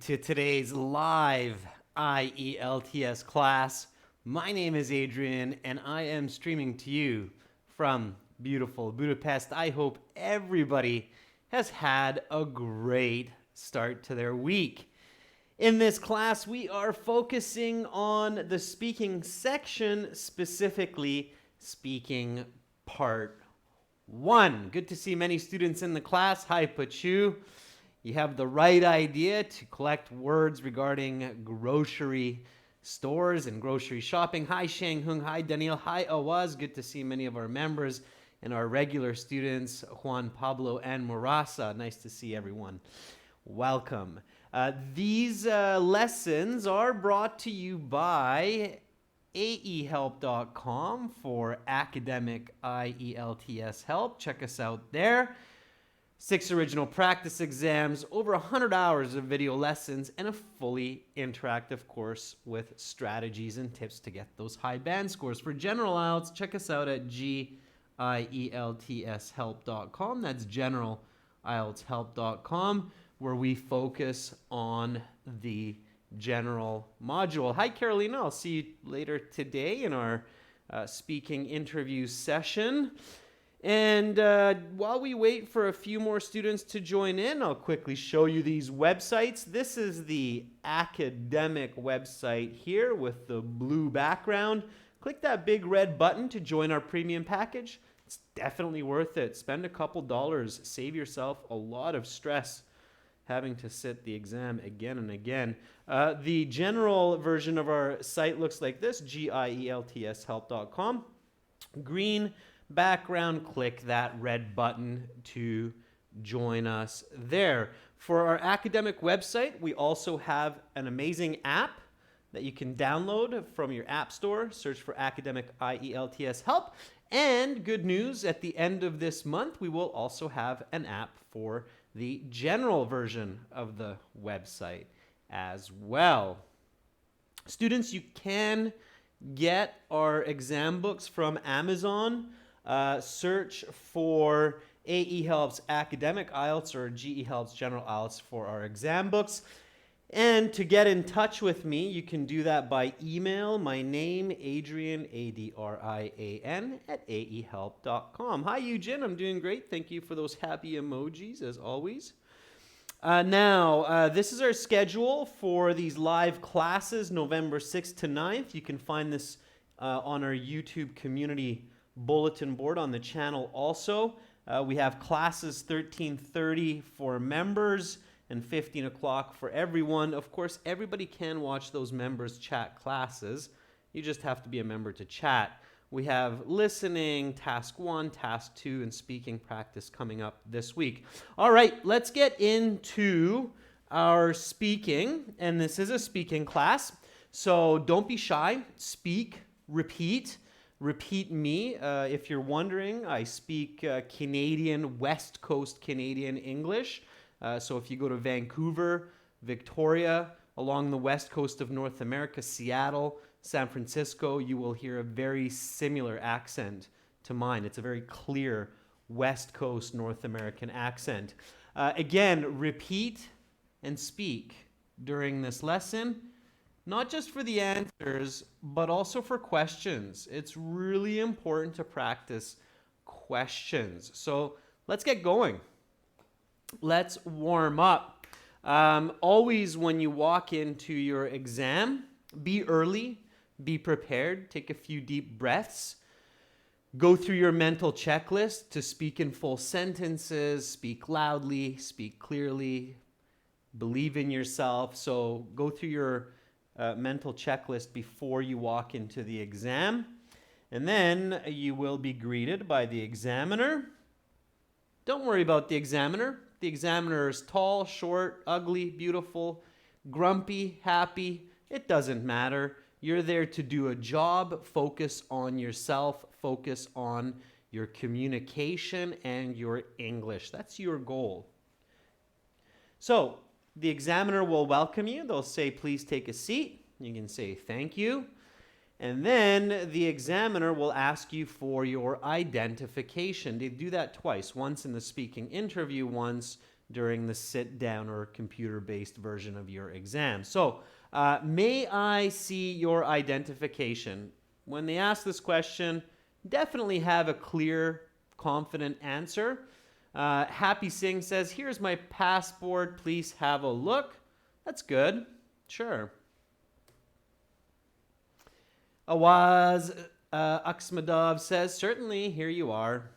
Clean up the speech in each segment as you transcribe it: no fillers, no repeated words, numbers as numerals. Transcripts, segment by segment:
to today's live IELTS class. My name is Adrian and I am streaming to you from beautiful Budapest. I hope everybody has had a great start to their week. In this class, we are focusing on the speaking section, specifically speaking part 1. Good to see many students in the class. Hi, Pachu. You have the right idea to collect words regarding grocery stores and grocery shopping. Hi, Shang Hung. Hi, Daniel. Hi, Awaz. Good to see many of our members and our regular students, Juan Pablo and Murasa. Nice to see everyone. Welcome. These lessons are brought to you by aehelp.com for academic IELTS help. Check us out there. 6 original practice exams, over 100 hours of video lessons, and a fully interactive course with strategies and tips to get those high band scores. For general IELTS, check us out at gieltshelp.com. That's generalieltshelp.com, where we focus on the general module. Hi, Carolina. I'll see you later today in our speaking interview session. And while we wait for a few more students to join in, I'll quickly show you these websites. This is the academic website here with the blue background. Click that big red button to join our premium package. It's definitely worth it. Spend a couple dollars. Save yourself a lot of stress having to sit the exam again and again. The general version of our site looks like this, gieltshelp.com. Green background, click that red button to join us there. For our academic website, we also have an amazing app that you can download from your app store. Search for Academic IELTS Help. And good news, at the end of this month, we will also have an app for the general version of the website as well. Students, you can get our exam books from Amazon. Search for AE Helps Academic IELTS or GE Helps General IELTS for our exam books. And to get in touch with me, you can do that by email. My name, Adrian, Adrian, at aehelp.com. Hi, Eugene. I'm doing great. Thank you for those happy emojis, as always. This is our schedule for these live classes, November 6th to 9th. You can find this on our YouTube community bulletin board on the channel also. We have classes 13:30 for members and 15 o'clock for everyone. Of course, everybody can watch those members chat classes. You just have to be a member to chat. We have listening, task 1, task 2, and speaking practice coming up this week. All right, let's get into our speaking, and this is a speaking class. So don't be shy. Speak, repeat. Repeat me. If you're wondering, I speak Canadian, West Coast Canadian English. So if you go to Vancouver, Victoria, along the west coast of North America, Seattle, San Francisco, you will hear a very similar accent to mine. It's a very clear West Coast North American accent. Again, repeat and speak during this lesson. Not just for the answers, but also for questions. It's really important to practice questions. So let's get going. Let's warm up. Always when you walk into your exam, be early, be prepared, take a few deep breaths. Go through your mental checklist to speak in full sentences, speak loudly, speak clearly, believe in yourself. So go through your mental checklist before you walk into the exam. And then you will be greeted by the examiner. Don't worry about the examiner. The examiner is tall, short, ugly, beautiful, grumpy, happy. It doesn't matter. You're there to do a job. Focus on yourself. Focus on your communication and your English. That's your goal. So, the examiner will welcome you. They'll say, please take a seat. You can say, thank you. And then the examiner will ask you for your identification. They do that twice, once in the speaking interview, once during the sit-down or computer-based version of your exam. So, may I see your identification? When they ask this question, definitely have a clear, confident answer. Happy Singh says, here's my passport, please have a look. That's good. Sure. Awaz Aksmadov says, certainly, here you are.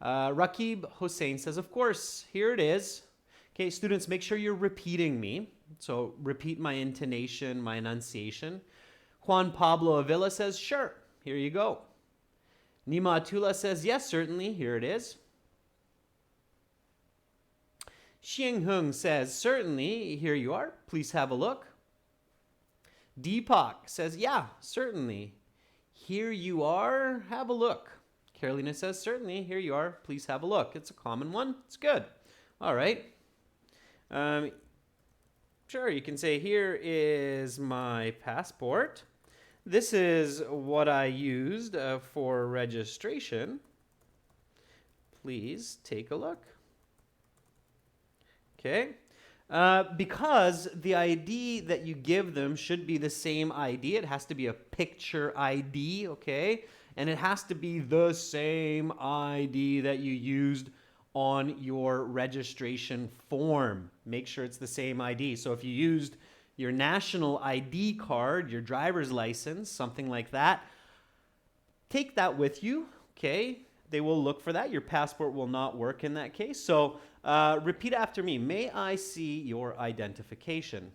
Rakib Hossein says, of course, here it is. Okay, students, make sure you're repeating me. So repeat my intonation, my enunciation. Juan Pablo Avila says, sure, here you go. Nima Atula says, yes, certainly, here it is. Xing Hung says, certainly, here you are, please have a look. Deepak says, yeah, certainly, here you are, have a look. Carolina says, certainly, here you are, please have a look. It's a common one, it's good. All right. Sure, you can say, here is my passport. This is what I used for registration. Please take a look. Okay. Because the ID that you give them should be the same ID. It has to be a picture ID, okay? And it has to be the same ID that you used on your registration form. Make sure it's the same ID. So if you used your national ID card, your driver's license, something like that, take that with you, okay? They will look for that. Your passport will not work in that case. So repeat after me. May I see your identification?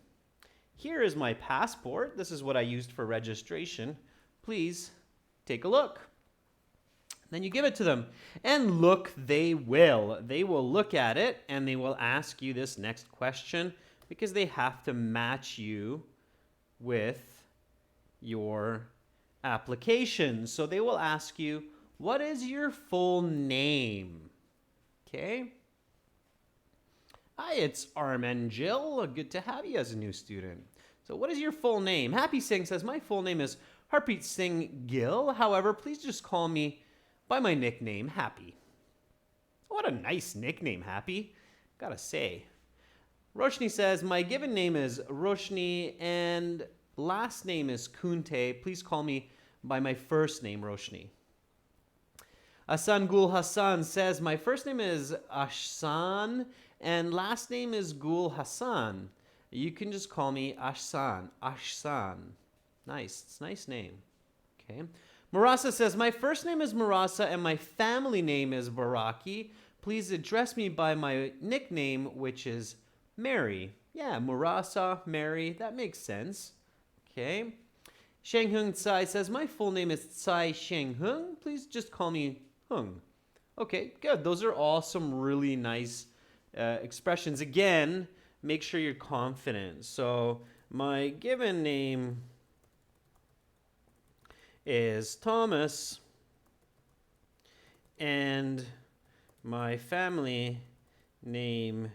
Here is my passport. This is what I used for registration. Please take a look. Then you give it to them. And look, they will. They will look at it and they will ask you this next question because they have to match you with your application. So they will ask you, what is your full name? Okay. Hi, it's Armengil. Good to have you as a new student. So what is your full name? Happy Singh says, my full name is Harpreet Singh Gill. However, please just call me by my nickname, Happy. What a nice nickname, Happy. Gotta say. Roshni says, my given name is Roshni and last name is Kunte. Please call me by my first name, Roshni. Hassan Gul Hassan says, my first name is Ashsan and last name is Gul Hassan. You can just call me Ashsan. Ashsan. Nice. It's a nice name. Okay. Marasa says, my first name is Marasa and my family name is Baraki. Please address me by my nickname, which is Mary. Yeah, Marasa, Mary. That makes sense. Okay. Sheng Hung Tsai says, my full name is Tsai Sheng Hung. Please just call me Hung. Okay, good. Those are all some really nice expressions. Again, make sure you're confident. So my given name is Thomas and my family name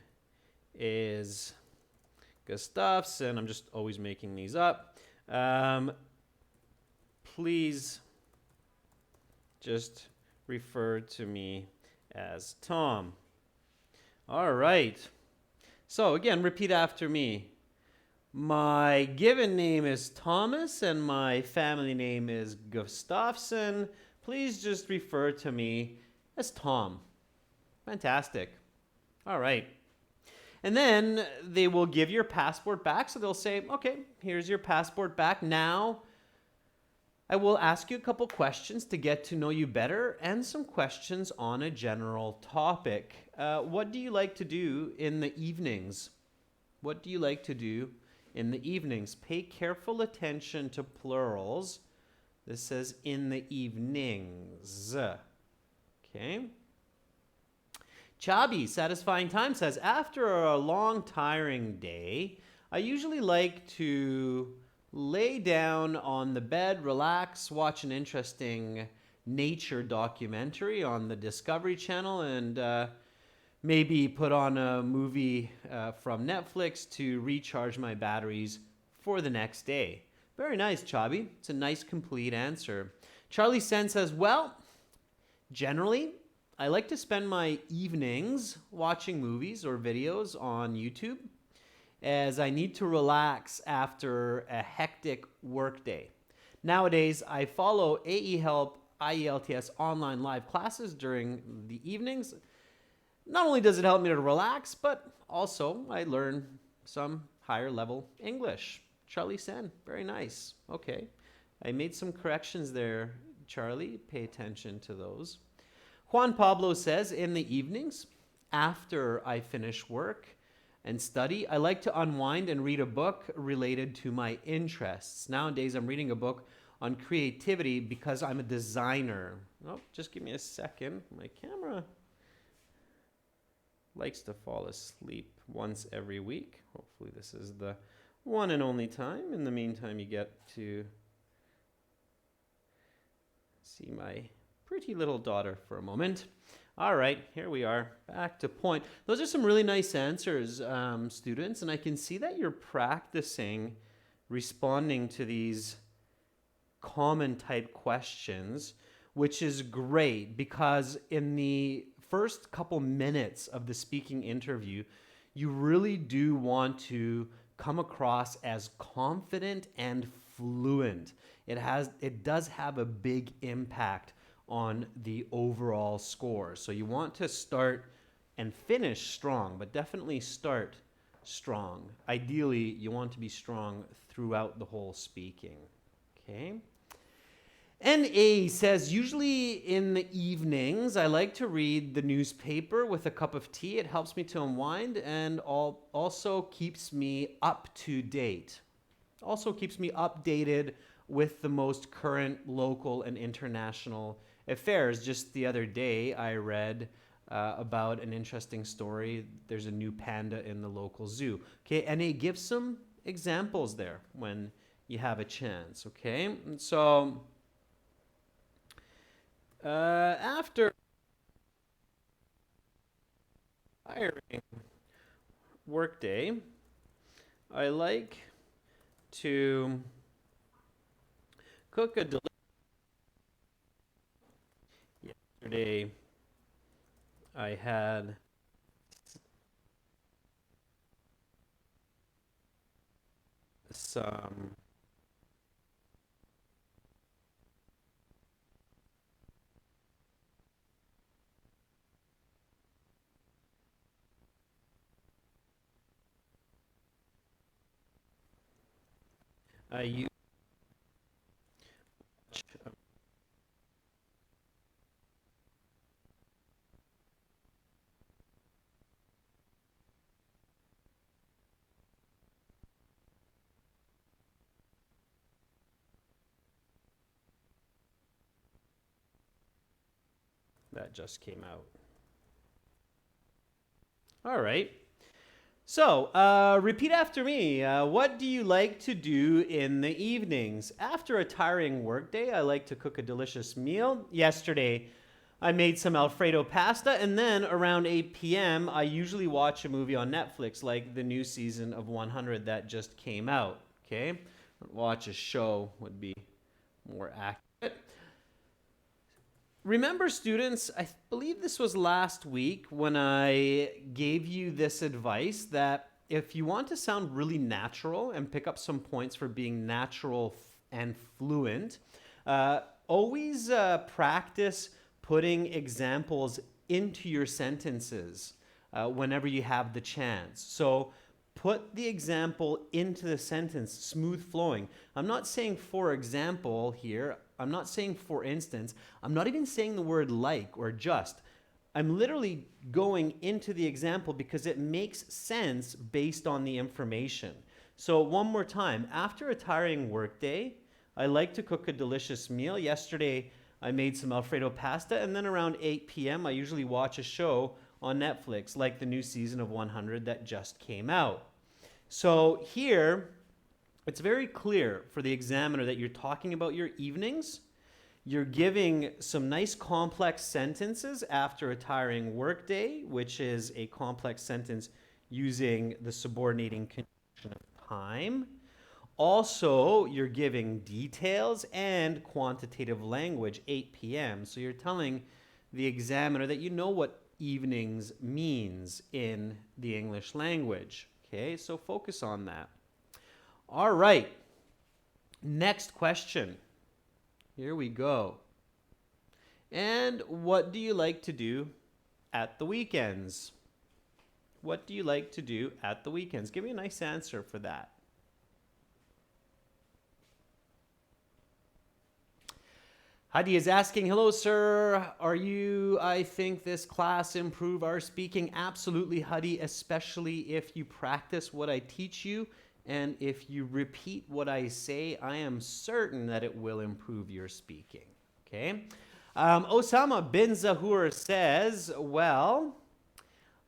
is Gustafsson. I'm just always making these up. Please just refer to me as Tom. All right. So again, repeat after me. My given name is Thomas and my family name is Gustafsson. Please just refer to me as Tom. Fantastic. All right. And then they will give your passport back. So they'll say, okay, here's your passport back. Now I will ask you a couple questions to get to know you better and some questions on a general topic. What do you like to do in the evenings? What do you like to do in the evenings? Pay careful attention to plurals. This says in the evenings. Okay. Chabi, Satisfying Time, says, after a long, tiring day, I usually like to lay down on the bed, relax, watch an interesting nature documentary on the Discovery Channel, and maybe put on a movie from Netflix to recharge my batteries for the next day. Very nice, Chabi. It's a nice, complete answer. Charlie Sen says, well, generally, I like to spend my evenings watching movies or videos on YouTube as I need to relax after a hectic workday. Nowadays, I follow AE Help IELTS online live classes during the evenings. Not only does it help me to relax, but also I learn some higher level English. Charlie Sen, very nice. Okay. I made some corrections there, Charlie. Pay attention to those. Juan Pablo says, in the evenings, after I finish work and study, I like to unwind and read a book related to my interests. Nowadays, I'm reading a book on creativity because I'm a designer. Oh, just give me a second. My camera likes to fall asleep once every week. Hopefully, this is the one and only time. In the meantime, you get to see my pretty little daughter for a moment. All right, here we are, back to point. Those are some really nice answers, students, and I can see that you're practicing responding to these common type questions, which is great because in the first couple minutes of the speaking interview, you really do want to come across as confident and fluent. It does have a big impact on the overall score. So you want to start and finish strong, but definitely start strong. Ideally, you want to be strong throughout the whole speaking. Okay? NA says, usually in the evenings, I like to read the newspaper with a cup of tea. It helps me to unwind and also keeps me up to date. Also keeps me updated with the most current local and international affairs. Just the other day, I read about an interesting story. There's a new panda in the local zoo. Okay, NA, give some examples there when you have a chance, okay? And so after hiring workday, I like to cook a delicious. Yesterday, I had some I use that just came out. All right. So, repeat after me. What do you like to do in the evenings? After a tiring workday, I like to cook a delicious meal. Yesterday, I made some Alfredo pasta, and then around 8 p.m., I usually watch a movie on Netflix, like the new season of 100 that just came out. Okay? Watch a show would be more accurate. Remember, students, I believe this was last week when I gave you this advice that if you want to sound really natural and pick up some points for being natural and fluent, always practice putting examples into your sentences whenever you have the chance. So put the example into the sentence, smooth flowing. I'm not saying for example here. I'm not saying for instance. I'm not even saying the word like or just. I'm literally going into the example because it makes sense based on the information. So one more time, after a tiring workday, I like to cook a delicious meal. Yesterday, I made some Alfredo pasta, and then around 8 p.m., I usually watch a show on Netflix, like the new season of 100 that just came out. So here, it's very clear for the examiner that you're talking about your evenings. You're giving some nice complex sentences after a tiring workday, which is a complex sentence using the subordinating conjunction of time. Also, you're giving details and quantitative language, 8 p.m. So you're telling the examiner that you know what evenings means in the English language. Okay, so focus on that. All right, next question. Here we go. And what do you like to do at the weekends? What do you like to do at the weekends? Give me a nice answer for that. Hadi is asking, hello, sir. I think this class improve our speaking? Absolutely, Hadi, especially if you practice what I teach you and if you repeat what I say, I am certain that it will improve your speaking. Okay. Osama bin Zahur says, well,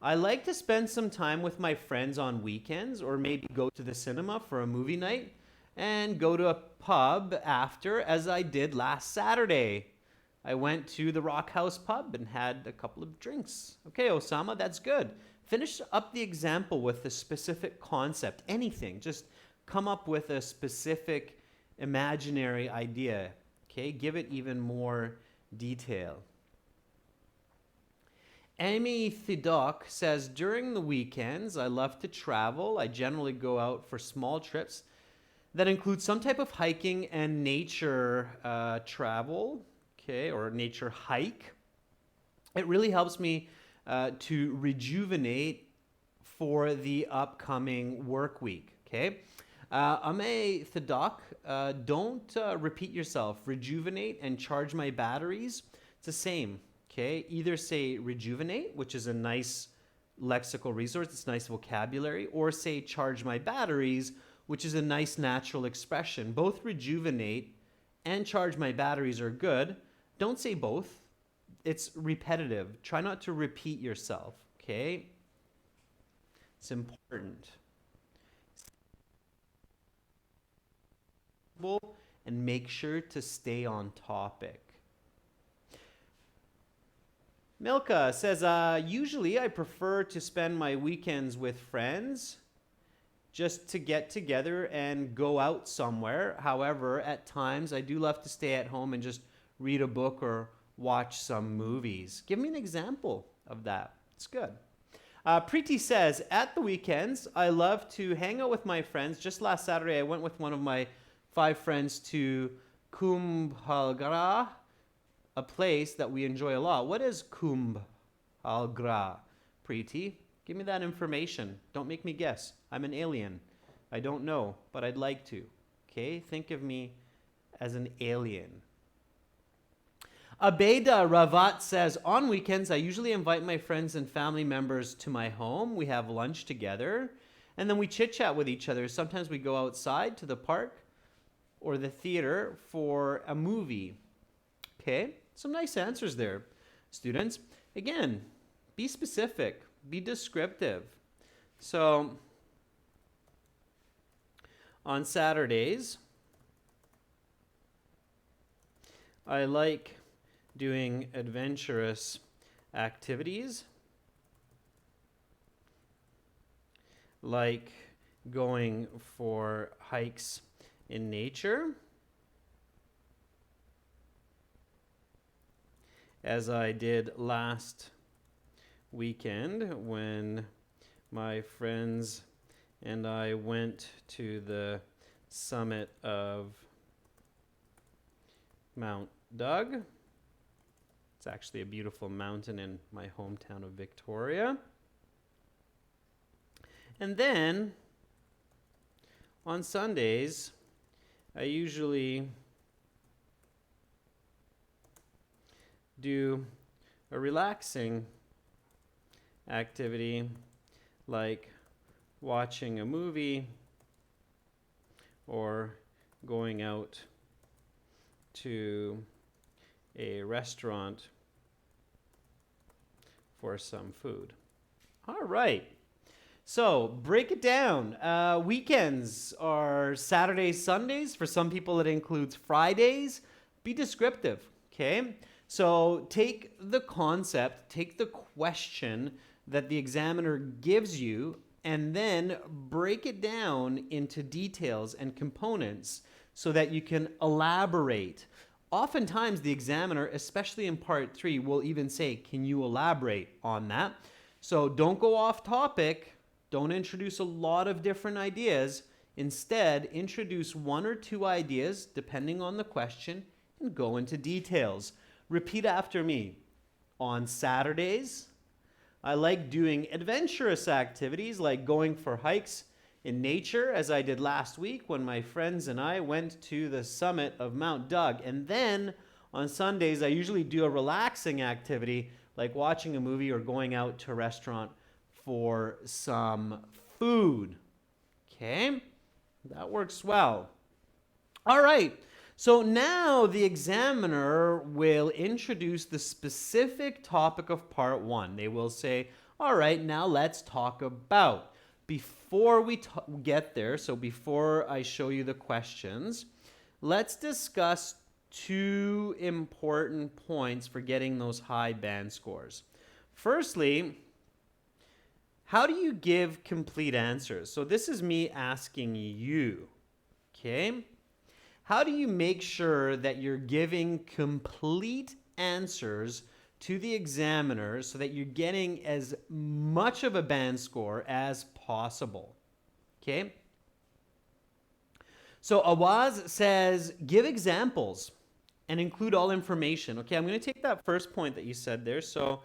I like to spend some time with my friends on weekends or maybe go to the cinema for a movie night and go to a pub after, as I did last Saturday. I went to the Rock House pub and had a couple of drinks. Okay, Osama, that's good. Finish up the example with a specific concept, anything. Just come up with a specific imaginary idea. Okay, give it even more detail. Amy Thidok says, during the weekends, I love to travel. I generally go out for small trips that include some type of hiking and nature travel, okay, or nature hike. It really helps me to rejuvenate for the upcoming work week, okay? Ame Thidok, don't repeat yourself. Rejuvenate and charge my batteries. It's the same, okay? Either say rejuvenate, which is a nice lexical resource, it's nice vocabulary, or say charge my batteries, which is a nice natural expression. Both rejuvenate and charge my batteries are good. Don't say both. It's repetitive. Try not to repeat yourself, okay? It's important. And make sure to stay on topic. Milka says, usually I prefer to spend my weekends with friends just to get together and go out somewhere. However, at times I do love to stay at home and just read a book or watch some movies. Give me an example of that. It's good. Preeti says, at the weekends, I love to hang out with my friends. Just last Saturday, I went with one of my 5 friends to Kumbhalgra, a place that we enjoy a lot. What is Kumbhalgra, Preeti? Give me that information. Don't make me guess. I'm an alien. I don't know, but I'd like to. Okay? Think of me as an alien. Abeda Ravat says, on weekends, I usually invite my friends and family members to my home. We have lunch together, and then we chit-chat with each other. Sometimes we go outside to the park or the theater for a movie. Okay? Some nice answers there, students. Again, be specific. Be descriptive. So, on Saturdays, I like doing adventurous activities like going for hikes in nature, as I did last weekend when my friends and I went to the summit of Mount Doug. It's actually a beautiful mountain in my hometown of Victoria. And then on Sundays, I usually do a relaxing activity like watching a movie or going out to a restaurant for some food. All right. So break it down. Weekends are Saturdays, Sundays. For some people, it includes Fridays. Be descriptive, okay? So take the concept, take the question that the examiner gives you, and then break it down into details and components so that you can elaborate Oftentimes, the examiner, especially in part 3, will even say, can you elaborate on that? So don't go off topic. Don't introduce a lot of different ideas. Instead, introduce 1 or 2 ideas, depending on the question, and go into details. Repeat after me. On Saturdays, I like doing adventurous activities like going for hikes in nature, as I did last week when my friends and I went to the summit of Mount Doug. And then on Sundays, I usually do a relaxing activity like watching a movie or going out to a restaurant for some food. Okay, that works well. All right, so now the examiner will introduce the specific topic of part 1. They will say, all right, now let's talk about. Before we get there, so before I show you the questions, let's discuss 2 important points for getting those high band scores. Firstly, how do you give complete answers? So this is me asking you, okay? How do you make sure that you're giving complete answers to the examiner so that you're getting as much of a band score as possible? Okay? So Awaz says, give examples and include all information. Okay, I'm going to take that first point that you said there. So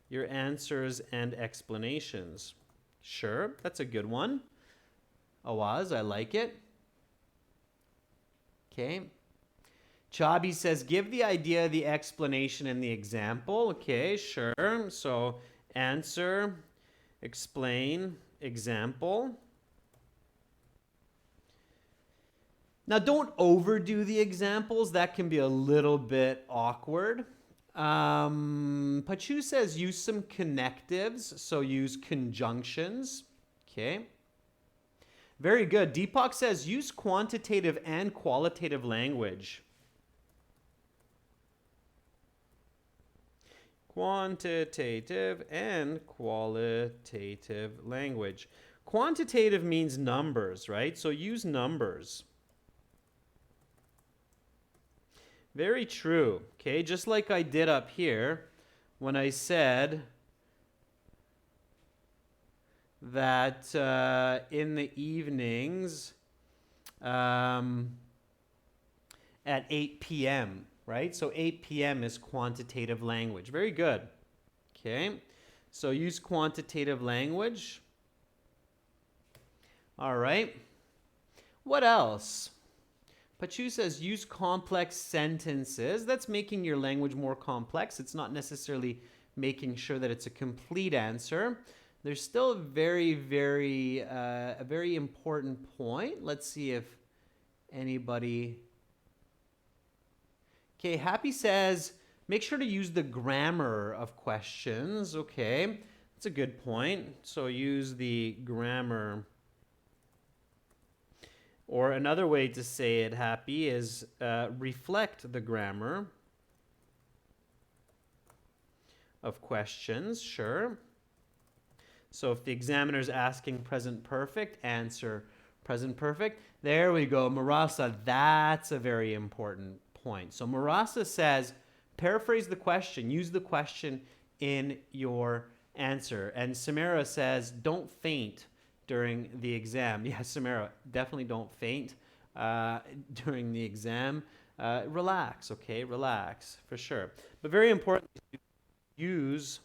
your answers and explanations. Sure, that's a good one. Awaz, I like it. Okay. Chabi says, give the idea, the explanation, and the example. Okay, sure. So answer, explain, example. Now, don't overdo the examples. That can be a little bit awkward. Pachu says use some connectives, so use conjunctions. Okay. Very good. Deepak says use quantitative and qualitative language. Quantitative and qualitative language. Quantitative means numbers, right? So use numbers. Very true. Okay, just like I did up here when I said that in the evenings at 8 p.m., right? So 8 p.m. is quantitative language. Very good. Okay, so use quantitative language. All right. What else? Pachu says use complex sentences. That's making your language more complex. It's not necessarily making sure that it's a complete answer. There's still a very important point. Let's see if anybody... Okay, Happy says make sure to use the grammar of questions. Okay, that's a good point. So use the grammar. Or another way to say it, Happy, is reflect the grammar of questions. Sure. So if the examiner is asking present perfect, answer present perfect. There we go. Marasa, that's a very important point. So Marasa says, paraphrase the question. Use the question in your answer. And Samara says, don't faint during the exam. Yeah, Samara, definitely don't faint during the exam. Relax, okay? Relax, for sure. But very important to use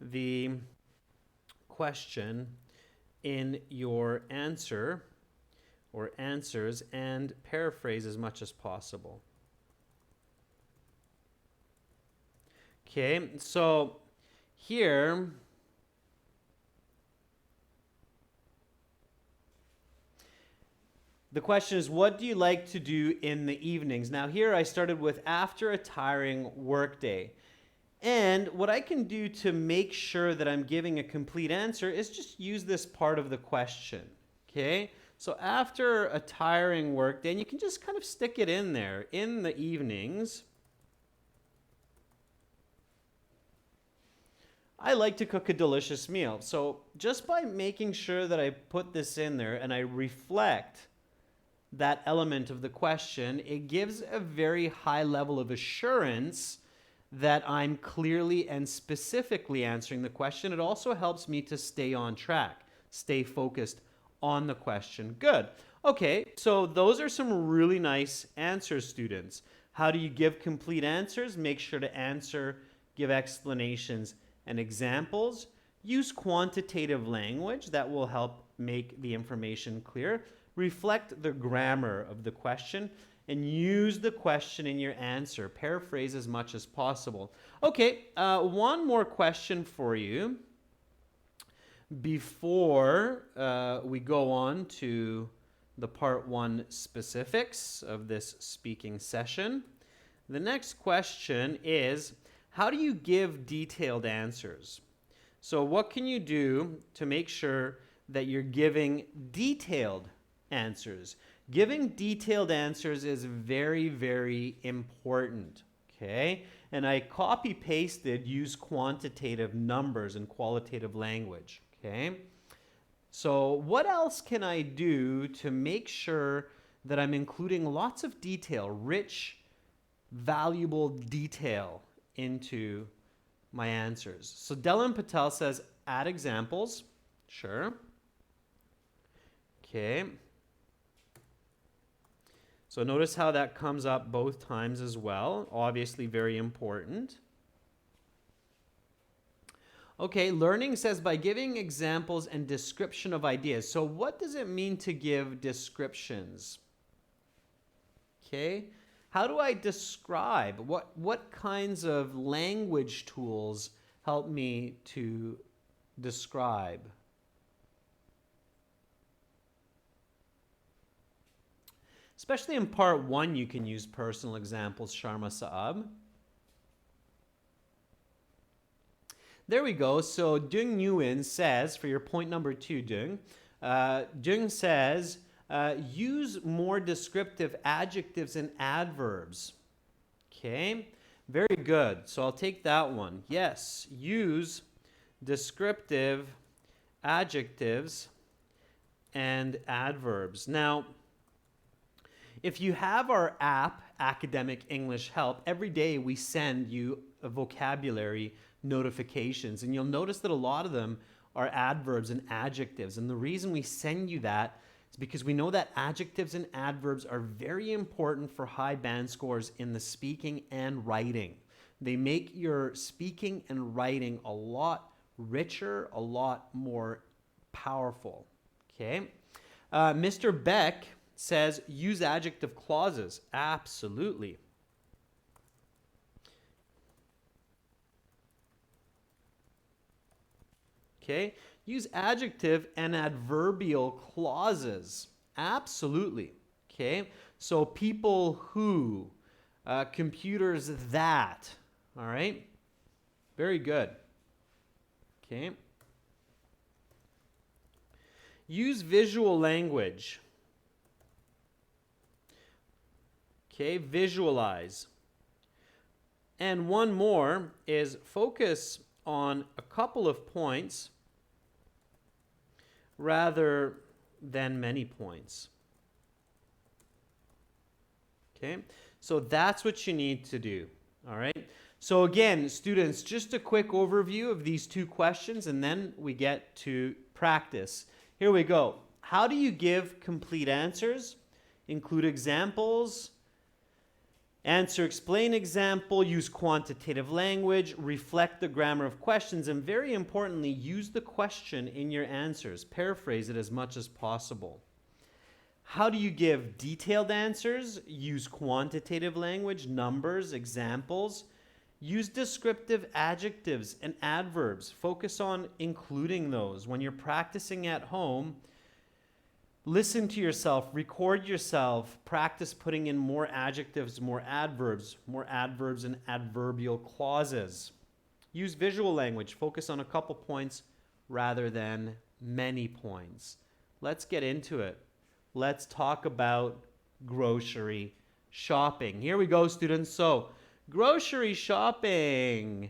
the question in your answer or answers and paraphrase as much as possible. Okay, so here... the question is, what do you like to do in the evenings? Now here I started with after a tiring workday. And what I can do to make sure that I'm giving a complete answer is just use this part of the question, okay? So after a tiring workday, and you can just kind of stick it in there, in the evenings, I like to cook a delicious meal. So just by making sure that I put this in there and I reflect that element of the question, it gives a very high level of assurance that I'm clearly and specifically answering the question. It also helps me to stay on track, stay focused on the question. Good. Okay, so those are some really nice answers, students. How do you give complete answers? Make sure to answer, give explanations and examples. Use quantitative language that will help make the information clear. Reflect the grammar of the question and use the question in your answer. Paraphrase as much as possible. Okay, one more question for you before we go on to the part 1 specifics of this speaking session. The next question is, how do you give detailed answers? So what can you do to make sure that you're giving detailed answers? Giving detailed answers is very, very important, okay? And I copy pasted, use quantitative numbers and qualitative language, okay? So what else can I do to make sure that I'm including lots of detail, rich, valuable detail into my answers? So Dylan Patel says, add examples. Sure. Okay. So notice how that comes up both times as well. Obviously very important. Okay, learning says by giving examples and description of ideas. So what does it mean to give descriptions? Okay, how do I describe? What kinds of language tools help me to describe? Especially in part 1, you can use personal examples, Sharma Saab. There we go. So Dung Nguyen says, for your point number 2, Dung, Dung says, use more descriptive adjectives and adverbs. Okay, very good. So I'll take that one. Yes, use descriptive adjectives and adverbs. Now, if you have our app, Academic English Help, every day we send you a vocabulary notifications, and you'll notice that a lot of them are adverbs and adjectives. And the reason we send you that is because we know that adjectives and adverbs are very important for high band scores in the speaking and writing. They make your speaking and writing a lot richer, a lot more powerful. Okay. Mr. Beck says use adjective clauses. Absolutely. Okay, use adjective and adverbial clauses. Absolutely. Okay, so people who, computers that. All right, very good. Okay, use visual language. Okay, visualize. And one more is focus on a couple of points rather than many points. Okay, so that's what you need to do. All right, so again, students, just a quick overview of these 2 questions and then we get to practice. Here we go. How do you give complete answers? Include examples. Answer, explain example, use quantitative language, reflect the grammar of questions, and very importantly, use the question in your answers. Paraphrase it as much as possible. How do you give detailed answers? Use quantitative language, numbers, examples. Use descriptive adjectives and adverbs. Focus on including those. When you're practicing at home, listen to yourself, record yourself, practice putting in more adjectives, more adverbs and adverbial clauses. Use visual language, focus on a couple points rather than many points. Let's get into it. Let's talk about grocery shopping. Here we go, students. So, grocery shopping.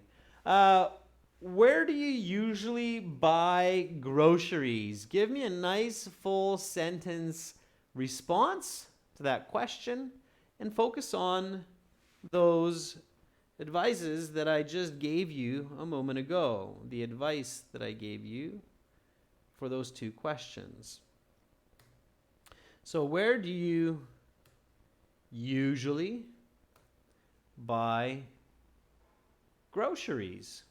Where do you usually buy groceries? Give me a nice full sentence response to that question and focus on those advices that I just gave you a moment ago. The advice that I gave you for those two questions. So, where do you usually buy groceries?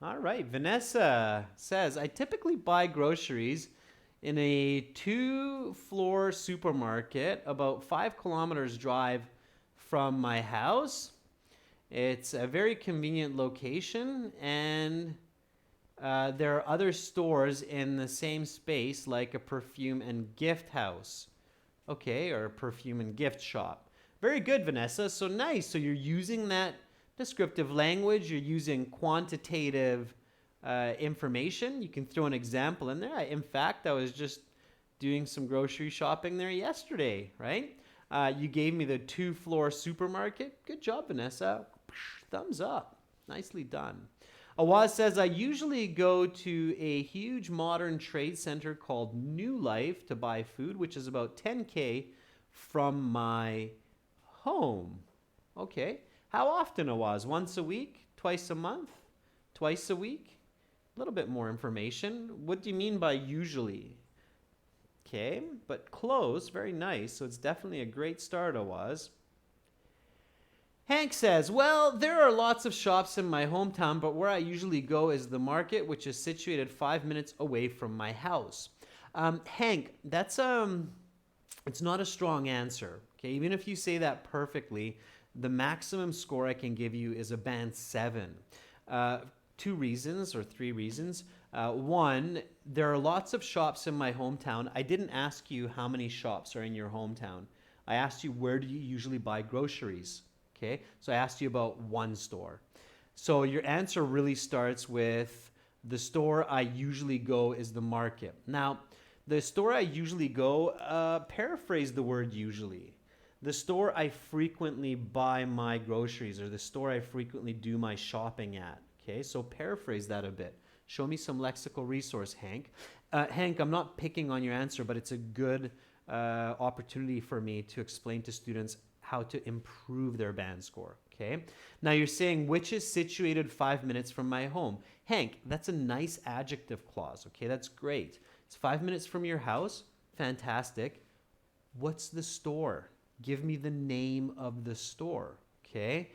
All right, Vanessa says, I typically buy groceries in a 2-floor supermarket about 5 kilometers drive from my house. It's a very convenient location, and there are other stores in the same space, like a perfume and gift house, okay, or a perfume and gift shop. Very good, Vanessa. So nice. So you're using that descriptive language, you're using quantitative information. You can throw an example in there. In fact, I was just doing some grocery shopping there yesterday, right? You gave me the 2-floor supermarket. Good job, Vanessa. Thumbs up. Nicely done. Awaz says, I usually go to a huge modern trade center called New Life to buy food, which is about 10K from my home. Okay. How often, Awaz? Once a week? Twice a month? Twice a week? A little bit more information. What do you mean by usually? Okay, but close. Very nice. So it's definitely a great start, Awaz. Hank says, well, there are lots of shops in my hometown, but where I usually go is the market, which is situated 5 minutes away from my house. Hank, that's it's not a strong answer. Okay, even if you say that perfectly, the maximum score I can give you is a band 7. 2 reasons or 3 reasons. One, there are lots of shops in my hometown. I didn't ask you how many shops are in your hometown. I asked you, where do you usually buy groceries? Okay, so I asked you about one store. So your answer really starts with the store I usually go is the market. Now, the store I usually go, paraphrase the word usually. The store I frequently buy my groceries, or the store I frequently do my shopping at. Okay, so paraphrase that a bit. Show me some lexical resource, Hank. Hank, I'm not picking on your answer, but it's a good opportunity for me to explain to students how to improve their band score. Okay, now you're saying which is situated 5 minutes from my home. Hank, that's a nice adjective clause. Okay, that's great. It's 5 minutes from your house. Fantastic. What's the store? Give me the name of the store. Okay,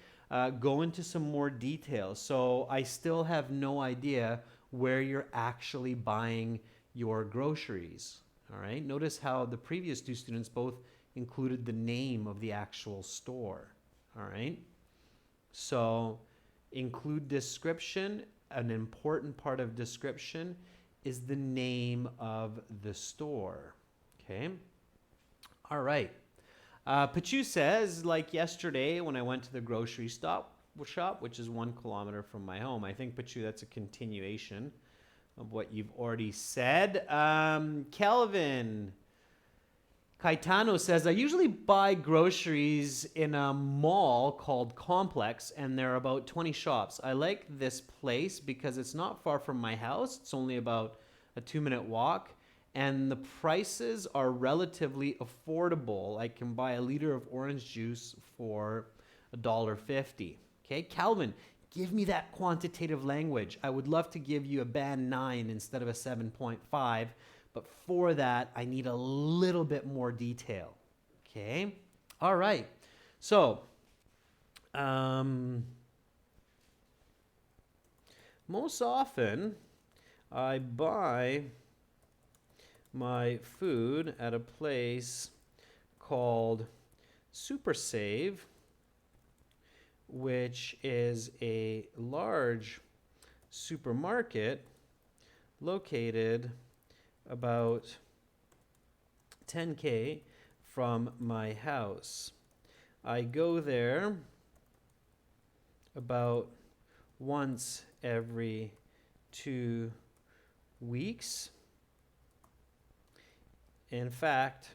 go into some more details. So I still have no idea where you're actually buying your groceries. All right, notice how the previous 2 students both included the name of the actual store. All right, so include description. An important part of description is the name of the store. Okay, all right. Pachu says, like yesterday when I went to the grocery shop, which is 1 kilometer from my home. I think, Pachu, that's a continuation of what you've already said. Kelvin Caetano says, I usually buy groceries in a mall called Complex, and there are about 20 shops. I like this place because it's not far from my house. It's only about a 2-minute walk, and the prices are relatively affordable. I can buy a liter of orange juice for $1.50. Okay, Calvin, give me that quantitative language. I would love to give you a band 9 instead of a 7.5. But for that, I need a little bit more detail. Okay? All right. So, most often, I buy my food at a place called Super Save, which is a large supermarket located about 10K from my house. I go there about once every 2 weeks. In fact,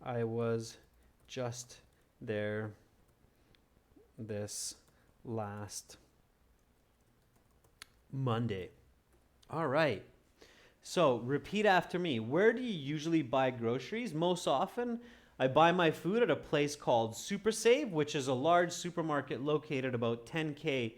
I was just there this last Monday. All right. So repeat after me. Where do you usually buy groceries? Most often, I buy my food at a place called Super Save, which is a large supermarket located about 10K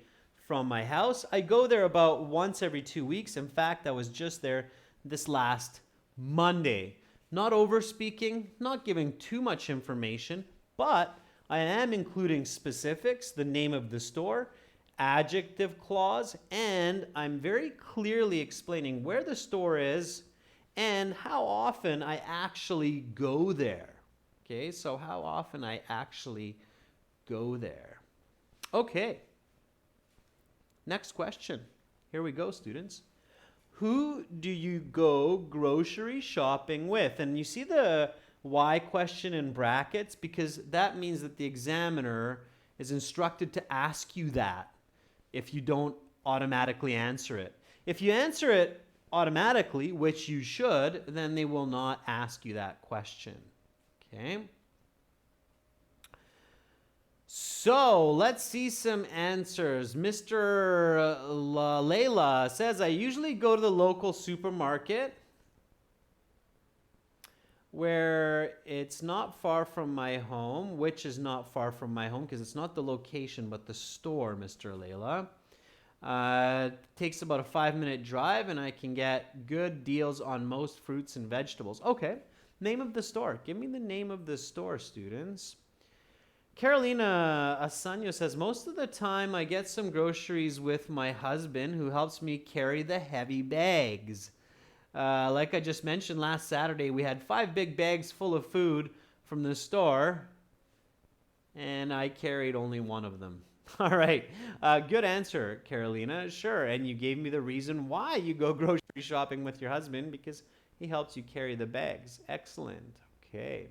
from my house. I go there about once every 2 weeks. In fact, I was just there this last Monday. Not over speaking, not giving too much information, but I am including specifics, the name of the store, adjective clause, and I'm very clearly explaining where the store is and how often I actually go there. Okay, so how often I actually go there. Okay, next question. Here we go, students. Who do you go grocery shopping with? And you see the why question in brackets because that means that the examiner is instructed to ask you that if you don't automatically answer it. If you answer it automatically, which you should, then they will not ask you that question. Okay? So let's see some answers. Mr. Layla says, I usually go to the local supermarket where it's not far from my home, which is not far from my home because it's not the location but the store, Mr. Layla. Takes about a 5-minute drive and I can get good deals on most fruits and vegetables. Okay, name of the store. Give me the name of the store, students. Carolina Asanyo says, most of the time I get some groceries with my husband who helps me carry the heavy bags. Like I just mentioned last Saturday, we had 5 big bags full of food from the store and I carried only one of them. All right. Good answer, Carolina. Sure. And you gave me the reason why you go grocery shopping with your husband because he helps you carry the bags. Excellent. Okay.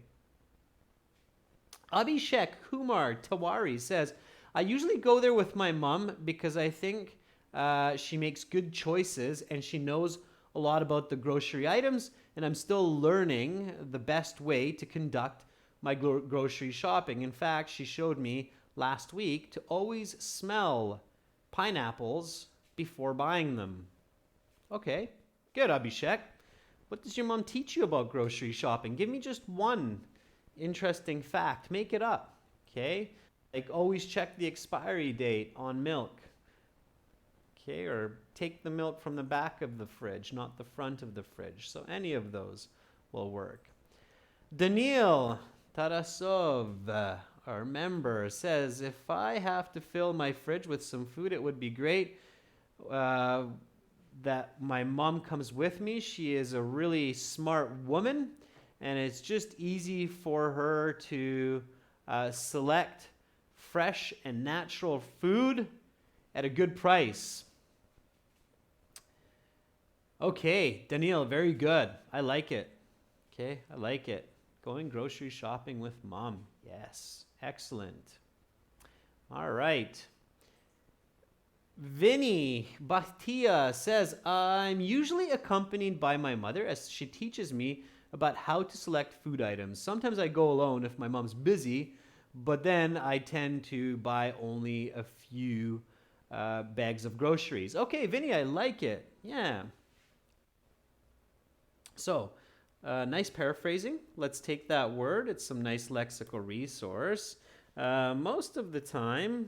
Abhishek Kumar Tawari says, I usually go there with my mom because I think she makes good choices and she knows a lot about the grocery items, and I'm still learning the best way to conduct my grocery shopping. In fact, she showed me last week to always smell pineapples before buying them. Okay, good, Abhishek. What does your mom teach you about grocery shopping? Give me just one interesting fact. Make it up, okay? Like always check the expiry date on milk, okay? Or take the milk from the back of the fridge, not the front of the fridge. So any of those will work. Daniil Tarasov, our member, says, if I have to fill my fridge with some food, it would be great that my mom comes with me. She is a really smart woman, and it's just easy for her to select fresh and natural food at a good price. Okay, Daniil, very good. I like it. Okay, I like it. Going grocery shopping with mom. Yes, excellent. All right. Vinny Bhatia says, I'm usually accompanied by my mother as she teaches me about how to select food items. Sometimes I go alone if my mom's busy, but then I tend to buy only a few bags of groceries. Okay, Vinny, I like it. Yeah. So, nice paraphrasing. Let's take that word. It's some nice lexical resource. Most of the time,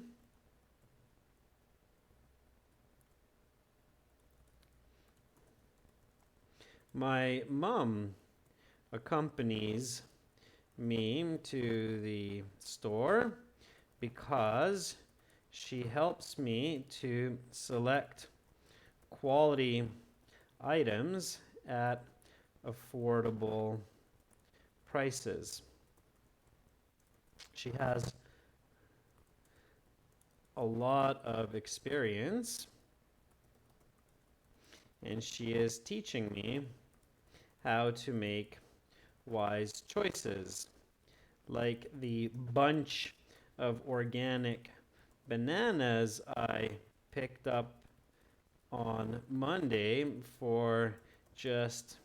my mom accompanies me to the store because she helps me to select quality items at affordable prices. She has a lot of experience and she is teaching me how to make wise choices, like the bunch of organic bananas I picked up on Monday for just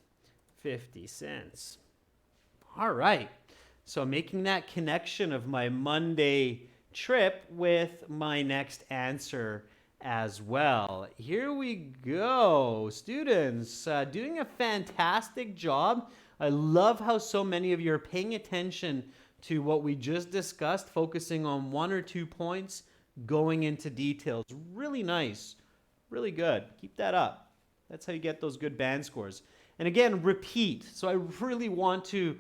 50 cents. All right. So making that connection of my Monday trip with my next answer as well. Here we go. Students, doing a fantastic job. I love how so many of you are paying attention to what we just discussed, focusing on one or 2 points, going into details. Really nice. Really good. Keep that up. That's how you get those good band scores. And again, repeat. So I really want to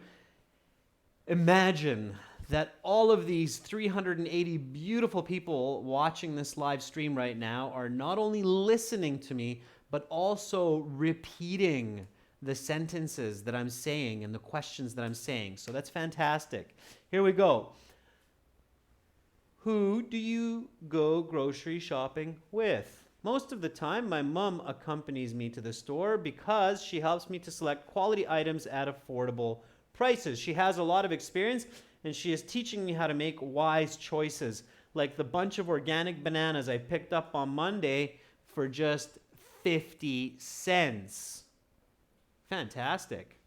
imagine that all of these 380 beautiful people watching this live stream right now are not only listening to me, but also repeating the sentences that I'm saying and the questions that I'm saying. So that's fantastic. Here we go. Who do you go grocery shopping with? Most of the time, my mom accompanies me to the store because she helps me to select quality items at affordable prices. She has a lot of experience and she is teaching me how to make wise choices, like the bunch of organic bananas I picked up on Monday for just 50 cents. Fantastic.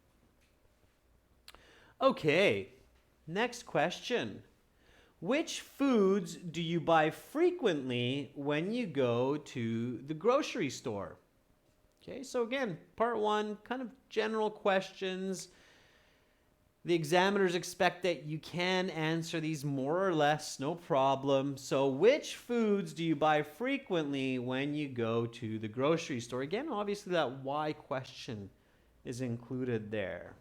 Okay, next question. Which foods do you buy frequently when you go to the grocery store? Okay, so again, part one, kind of general questions. The examiners expect that you can answer these more or less, no problem. So which foods do you buy frequently when you go to the grocery store? Again, obviously that why question is included there.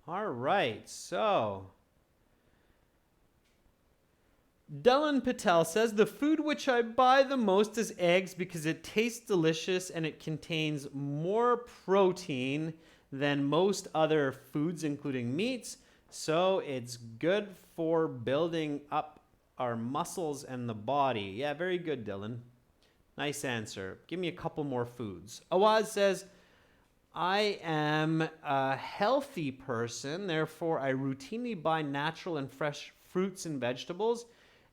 All right, so Dylan Patel says, the food which I buy the most is eggs because it tastes delicious and it contains more protein than most other foods, including meats. So it's good for building up our muscles and the body. Yeah, very good, Dylan. Nice answer. Give me a couple more foods. Awaz says, I am a healthy person, therefore I routinely buy natural and fresh fruits and vegetables,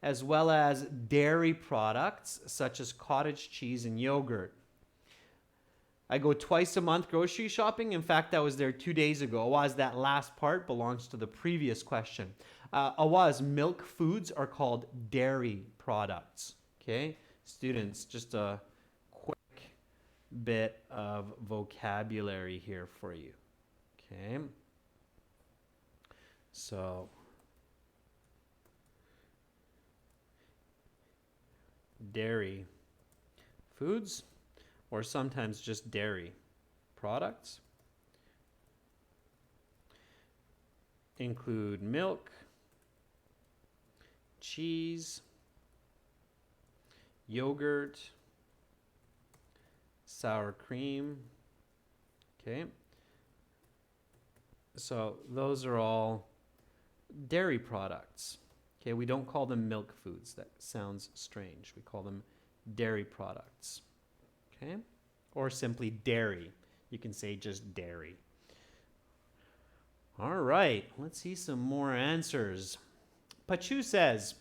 as well as dairy products such as cottage cheese and yogurt. I go twice a month grocery shopping. In fact, I was there 2 days ago. Awaz, that last part belongs to the previous question. Awaz, milk foods are called dairy products. Okay, students, just a quick bit of vocabulary here for you. Okay, so dairy foods, or sometimes just dairy products, include milk, cheese, yogurt, sour cream. Okay, so those are all dairy products. Okay, we don't call them milk foods. That sounds strange. We call them dairy products. Okay, or simply dairy. You can say just dairy. All right, let's see some more answers. Pachu says,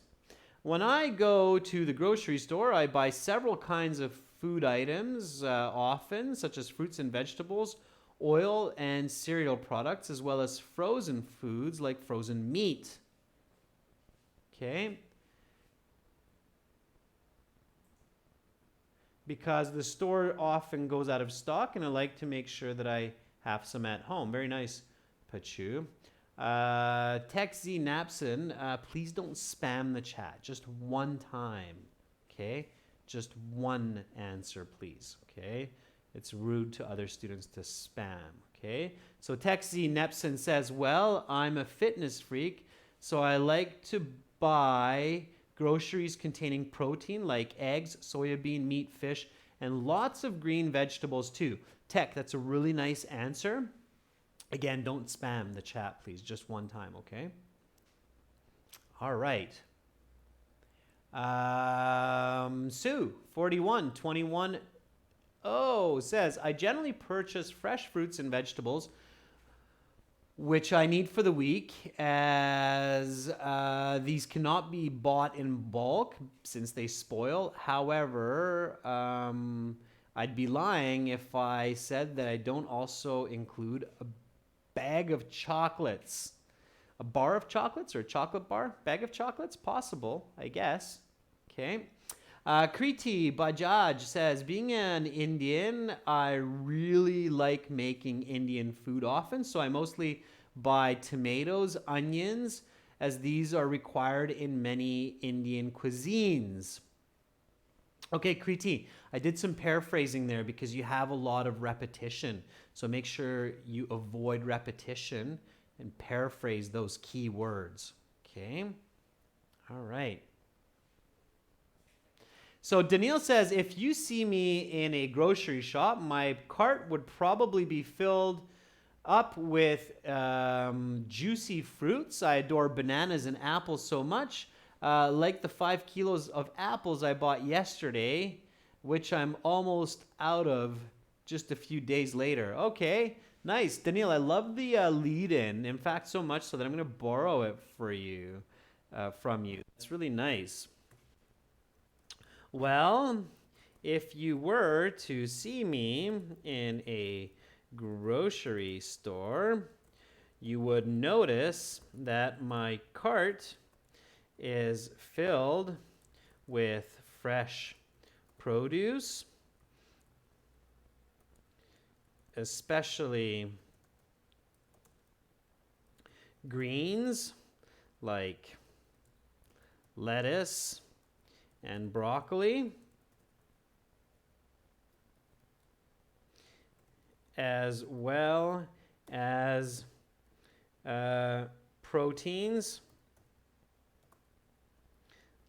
when I go to the grocery store, I buy several kinds of food items often, such as fruits and vegetables, oil and cereal products, as well as frozen foods like frozen meat. Okay. Because the store often goes out of stock, and I like to make sure that I have some at home. Very nice, Pachu. Tex Z Napson, please don't spam the chat. Just one time, okay? Just one answer, please, okay? It's rude to other students to spam, okay? So Tex Z Napson says, well, I'm a fitness freak, so I like to buy groceries containing protein like eggs, soybean, meat, fish, and lots of green vegetables too. Tech, that's a really nice answer. Again, don't spam the chat, please. Just one time, okay? All right. Sue, 4121. Oh, says, I generally purchase fresh fruits and vegetables which I need for the week, as these cannot be bought in bulk since they spoil. However, I'd be lying if I said that I don't also include a bag of chocolates. A bar of chocolates or a chocolate bar? Bag of chocolates? Possible, I guess. Okay. Kriti Bajaj says, being an Indian, I really like making Indian food often. So I mostly buy tomatoes, onions, as these are required in many Indian cuisines. Okay, Kriti, I did some paraphrasing there because you have a lot of repetition. So make sure you avoid repetition and paraphrase those key words. Okay? All right. So Daniil says, if you see me in a grocery shop, my cart would probably be filled up with juicy fruits. I adore bananas and apples so much. Like the 5 kilos of apples I bought yesterday, which I'm almost out of just a few days later. Okay, nice. Daniil, I love the lead-in. In fact, so much so that I'm going to borrow it for you, from you. It's really nice. Well, if you were to see me in a grocery store, you would notice that my cart is filled with fresh produce, especially greens like lettuce and broccoli, as well as proteins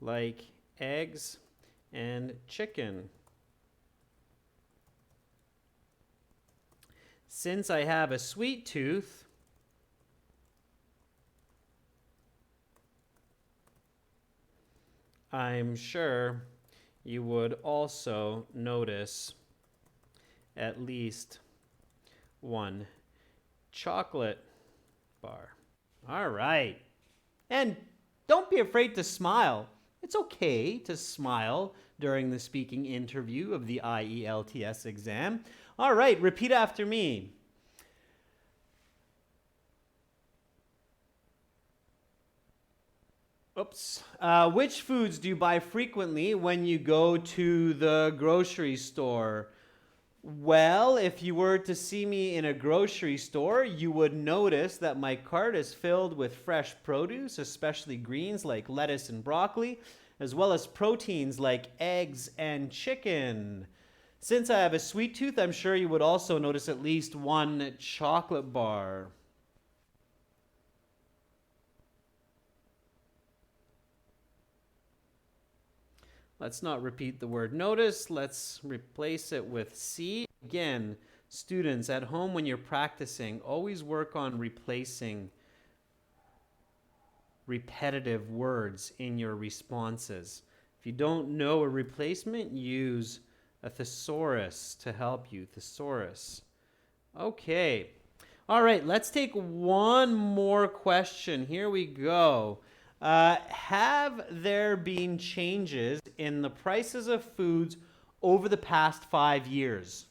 like eggs and chicken. Since I have a sweet tooth, I'm sure you would also notice at least one chocolate bar. All right. And don't be afraid to smile. It's okay to smile during the speaking interview of the IELTS exam. All right, repeat after me. Oops. Which foods do you buy frequently when you go to the grocery store? Well, if you were to see me in a grocery store, you would notice that my cart is filled with fresh produce, especially greens like lettuce and broccoli, as well as proteins like eggs and chicken. Since I have a sweet tooth, I'm sure you would also notice at least one chocolate bar. Let's not repeat the word notice. Let's replace it with see. Again, students at home when you're practicing, always work on replacing repetitive words in your responses. If you don't know a replacement, use a thesaurus to help you. Thesaurus. Okay. All right, let's take one more question. Here we go. Have there been changes in the prices of foods over the past 5 years?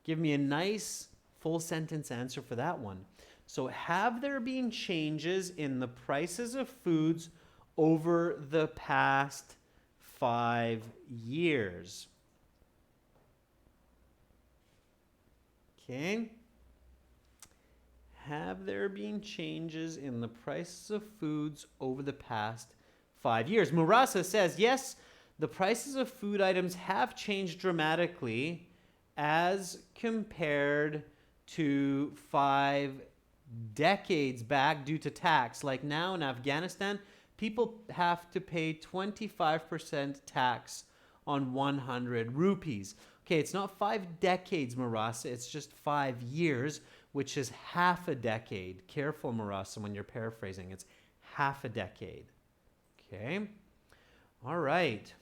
Give me a nice full sentence answer for that one. So, have there been changes in the prices of foods over the past 5 years? Okay. Have there been changes in the prices of foods over the past 5 years? Murasa says, yes, the prices of food items have changed dramatically as compared to 5 decades back due to tax. Like now in Afghanistan, people have to pay 25% tax on 100 rupees. Okay, it's not 5 decades, Marasa, it's just 5 years, which is half a decade. Careful, Marasa, when you're paraphrasing. It's half a decade. Okay? All right.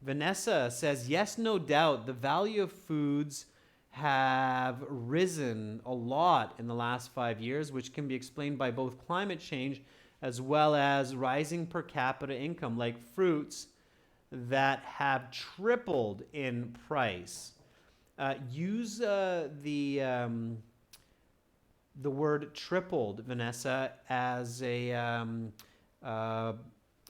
Vanessa says, yes, no doubt, the value of foods have risen a lot in the last 5 years, which can be explained by both climate change as well as rising per capita income, like fruits that have tripled in price. use the word tripled, Vanessa, as an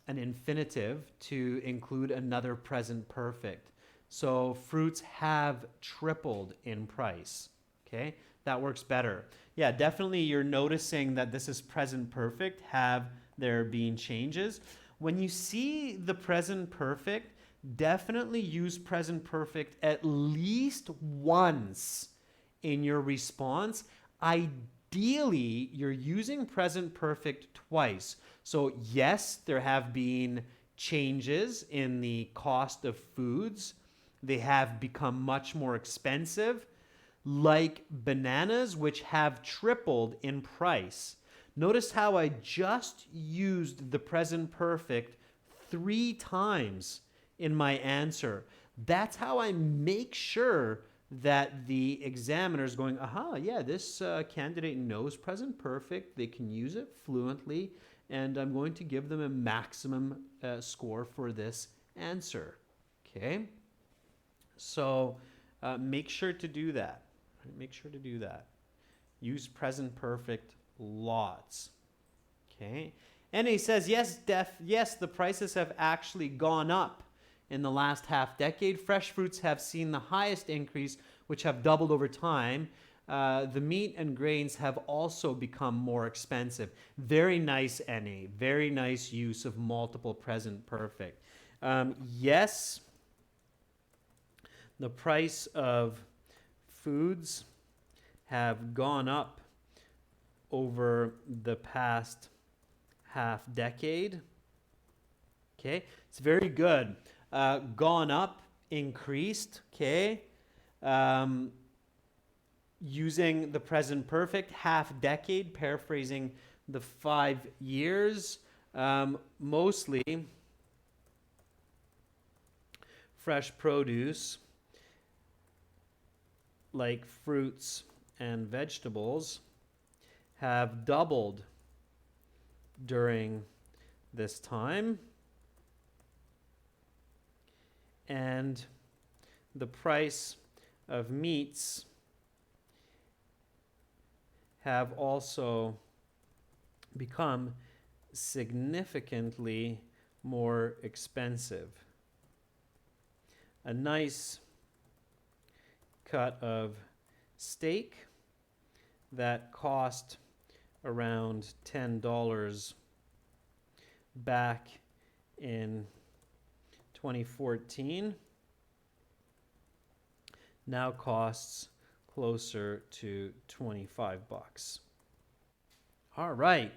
infinitive to include another present perfect. So fruits have tripled in price. Okay, that works better. Yeah, definitely you're noticing that this is present perfect. Have there been changes? When you see the present perfect, definitely use present perfect at least once in your response. Ideally, you're using present perfect twice. So yes, there have been changes in the cost of foods. They have become much more expensive, like bananas, which have tripled in price. Notice how I just used the present perfect 3 times in my answer. That's how I make sure that the examiner is going, aha, yeah, this candidate knows present perfect. They can use it fluently, and I'm going to give them a maximum score for this answer. Okay? So make sure to do that. Make sure to do that. Use present perfect lots. Okay? And he says, yes, yes, the prices have actually gone up in the last half decade. Fresh fruits have seen the highest increase, which have doubled over time. The meat and grains have also become more expensive. Very nice, NA. Very nice use of multiple present perfect. Yes, the price of foods have gone up over the past half decade. Okay, it's very good. Gone up, increased. Okay, using the present perfect, half decade, paraphrasing the 5 years. Mostly fresh produce like fruits and vegetables have doubled during this time, and the price of meats have also become significantly more expensive. A nice cut of steak that cost around $10 back in 2014 now costs closer to 25 bucks. All right.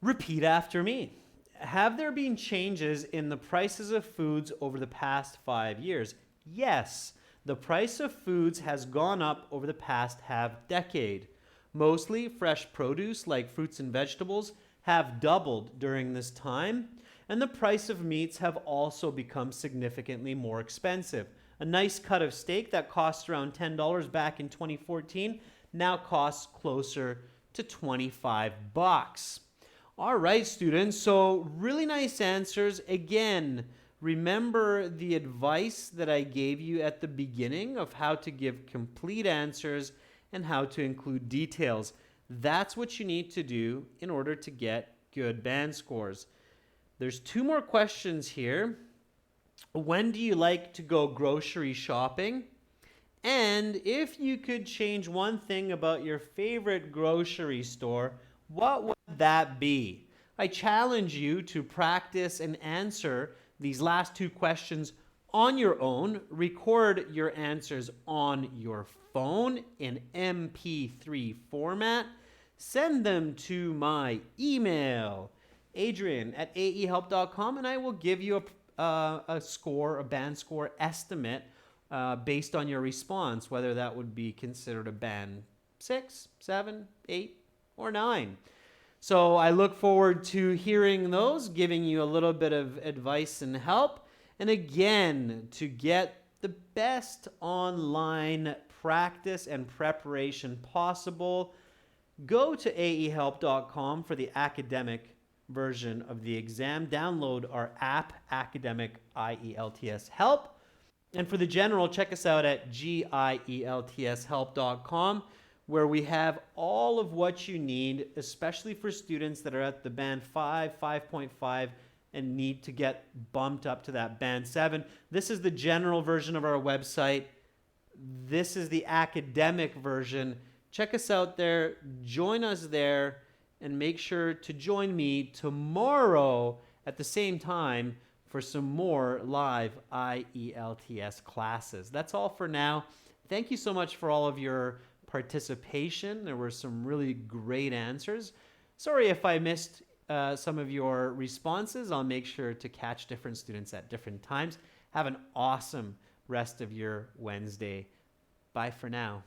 Repeat after me. Have there been changes in the prices of foods over the past 5 years? Yes, the price of foods has gone up over the past half decade. Mostly fresh produce like fruits and vegetables have doubled during this time, and the price of meats have also become significantly more expensive. A nice cut of steak that cost around $10 back in 2014 now costs closer to 25 bucks. All right, students, so really nice answers. Again, remember the advice that I gave you at the beginning of how to give complete answers and how to include details. That's what you need to do in order to get good band scores. There's 2 more questions here. When do you like to go grocery shopping? And if you could change one thing about your favorite grocery store, what would that be? I challenge you to practice and answer these last 2 questions on your own. Record your answers on your phone in MP3 format. Send them to my email, adrian@aehelp.com, and I will give you a score, a band score estimate based on your response, whether that would be considered a band 6, 7, 8, or 9. So I look forward to hearing those, giving you a little bit of advice and help. And again, to get the best online practice and preparation possible, go to aehelp.com for the academic version of the exam, download our app, Academic IELTS Help. And for the general, check us out at gieltshelp.com, where we have all of what you need, especially for students that are at the band 5, 5.5, and need to get bumped up to that band 7. This is the general version of our website. This is the academic version. Check us out there, join us there, and make sure to join me tomorrow at the same time for some more live IELTS classes. That's all for now. Thank you so much for all of your participation. There were some really great answers. Sorry if I missed some of your responses. I'll make sure to catch different students at different times. Have an awesome rest of your Wednesday. Bye for now.